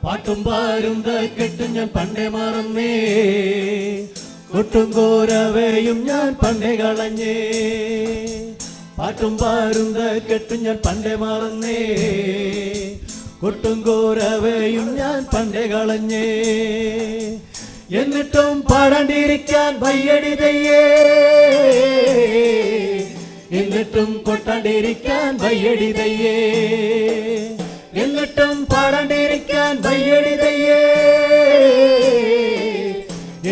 പാട്ടും പാരും കെട്ടും ഞാൻ പണ്ടേ മറന്നേ, കൊട്ടും കോരവയും ഞാൻ പണ്ടേ കളഞ്ഞേ. പാട്ടും പാരും കെട്ടും ഞാൻ പണ്ടേ മറന്നേ, കൊട്ടും കോരവയും ഞാൻ പണ്ടേ കളഞ്ഞേ. എന്നിട്ടും പാടാണ്ടിരിക്കാൻ വയ്യടിതയ്യേ, എന്നിട്ടും കൊട്ടാണ്ടിരിക്കാൻ വയ്യടിതയ്യേ, എന്നിട്ടും പാടാണ്ടിരിക്കാൻ വയ്യടിതയ്യേ,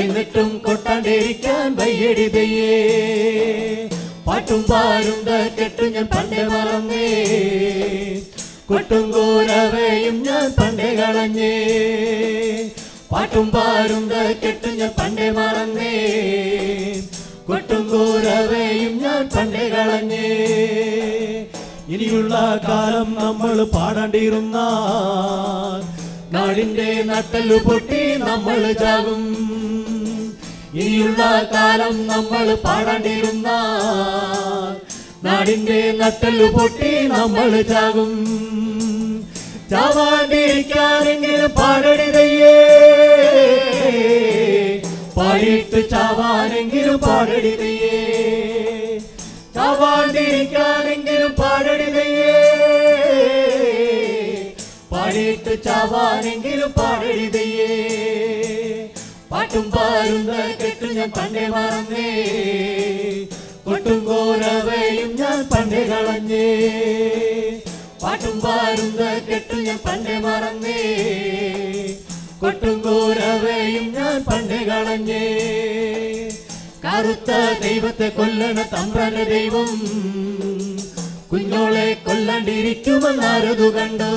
എന്നിട്ടും കൊട്ടാണ്ടിരിക്കാൻ വയ്യടിതയ്യേ. പാട്ടും പാരും കെട്ടും ഞാൻ പണ്ടേ മറന്നേ, കൊട്ടും കോരവയും ഞാൻ പണ്ടേ കളഞ്ഞേ. പാട്ടും പാരും കെട്ടും ഞാൻ പണ്ടേ മറന്നേ, കൊട്ടും കോരവയും ഞാൻ പണ്ടേ കളഞ്ഞേ. ഇനിയുള്ള കാലം നമ്മൾ പാടാണ്ടിരുന്ന നാടിന്റെ നട്ടല് പൊട്ടി നമ്മൾ ചാകും. ഇനിയുള്ള കാലം നമ്മൾ പാടാണ്ടിരുന്ന നാടിന്റെ നട്ടല് പൊട്ടി നമ്മൾ ചാകും. ചാവാണ്ടിരിക്കാനെങ്കിലും പാടടിതയ്യേ, പാടിയിട്ട് ചാവാനെങ്കിലും പാടടിതയ്യേ, ചാവാണ്ടിരിക്കാനെങ്കിലും പാടടിതയ്യേ, പാടിയിട്ട് ചാവാനെങ്കിലും പാടടിതയ്യേ. പാട്ടും പാരും കെട്ടും ഞാൻ പണ്ടേ മറന്നേ, കൊട്ടും കോരവയും ഞാൻ പണ്ടേ കളഞ്ഞേ. പാട്ടും പാരും കെട്ടും ഞാൻ പണ്ടേ മറന്നേ, കൊട്ടും കോരവയും ഞാൻ പണ്ടേ കളഞ്ഞേ. കറുത്ത ദൈവത്തെ കൊല്ലണ തമ്പ്രാന്റെ ദൈവം കുഞ്ഞോളെ കൊല്ലാണ്ടിരിക്കുമെന്നാരതു കണ്ട്.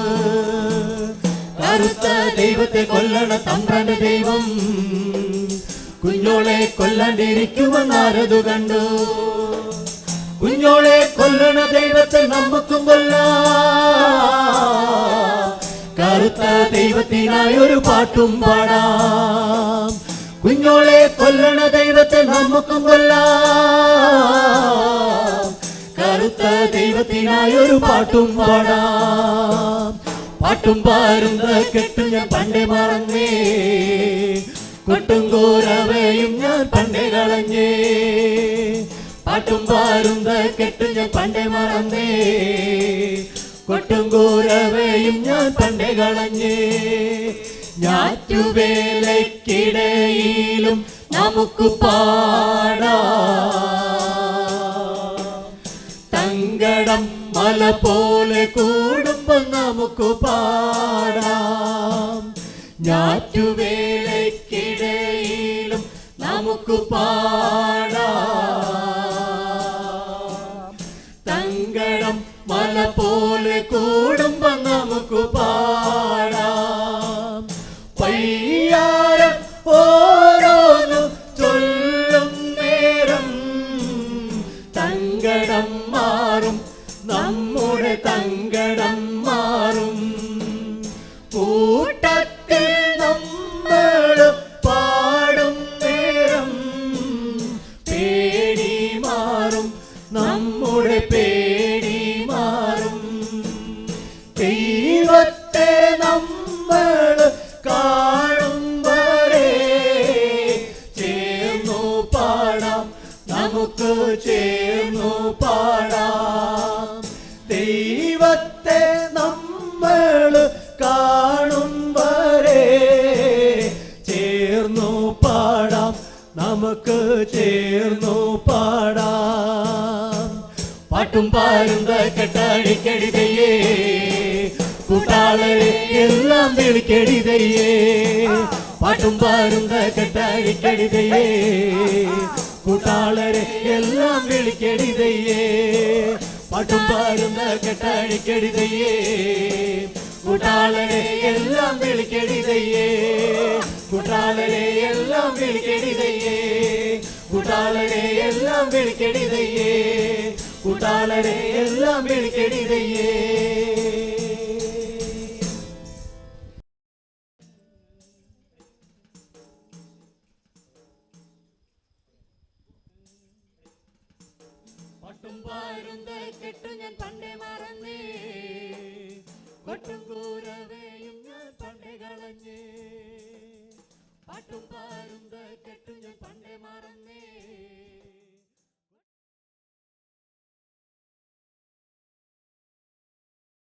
കറുത്ത ദൈവത്തെ കൊല്ലണ തമ്പ്രാന്റെ ദൈവം കുഞ്ഞോളെ കൊല്ലാണ്ടിരിക്കുമെന്നാരതു കണ്ടു. കുഞ്ഞോളെ കൊല്ലണ ദൈവത്തെ നമുക്കും കൊല്ലാം, കറുത്ത ദൈവത്തിനായൊരു പാട്ടും പാടാം. കുഞ്ഞോളെ കൊല്ലണ ദൈവത്തെ നമുക്കും കൊല്ലാം, കറുത്ത ദൈവത്തിനായൊരു പാട്ടും പാടാം. പാട്ടും പാരും കെട്ടും ഞാൻ പണ്ടേ മറന്നേ, കൊട്ടും കോരവയും ഞാൻ പണ്ടേ കളഞ്ഞേ. പാട്ടും പാരും കെട്ടും ഞാൻ പണ്ടേ മറന്നേ, കൊട്ടും കോരവയും ഞാൻ പണ്ടേ കളഞ്ഞേ. ഞാറ്റുവേലയ്ക്കിടയിലും നമുക്ക് പാടാം, തങ്കടം മല പോലെ കൂടുമ്പോ നമുക്ക് പാടാം. ഞാറ്റുവേലയ്ക്കിടയിലും നമുക്ക് പാടാം, തങ്കടം മല പോലെ കൂടുമ്പോ നമുക്ക് പാടാം. പയ്യാരം ഓരോന്നു ചൊല്ലും നേരം തങ്കടം മാറും, നമ്മുടെ തങ്കടം മാറും. കൂട്ടത്തിൽ നമ്മൾ പാടും നേരം പേടി മാറും, നമ്മുടെ പേടി മാറും. ദൈവത്തെ നമ്മൾ കാണും വരെ ചേർന്നു പാടാം, നമുക്ക് ചേർന്നു പാടാം. ദൈവത്തെ നമ്മൾ കാണും വരെ ചേർന്നു പാടാം, നമുക്ക് ചേർന്നു പാടാം. പാട്ടും പാരും കെട്ടടിക്കടിതയ്യേ, കൂട്ടാളരെ എല്ലാം വിളിക്കടിതയ്യേ. പാട്ടും പാരും കെട്ടടിക്കടിതയ്യേ, കൂട്ടാളരെ എല്ലാം വിളിക്കടിതയ്യേ. പാട്ടും പാരും കെട്ടടിക്കടിതയ്യേ, കൂട്ടാളരെ എല്ലാം വിളിക്കടിതയ്യേ, കൂട്ടാളരെ എല്ലാം വിളിക്കടിതയ്യേ, കൂട്ടാളരെ എല്ലാം വിളിക്കടിതയ്യേ, കൂട്ടാളരെ എല്ലാം വിളിക്കടിതയ്യേ. പാട്ടും പാരും കെട്ടും ഞാൻ പണ്ടേ മറന്നേ, കൊട്ടും കൂരവയും ഞാൻ പണ്ടേ കളഞ്ഞേ. മഞ്ഞേ പാട്ടും പാരും കെട്ടും ഞാൻ പണ്ടേ മറന്നേ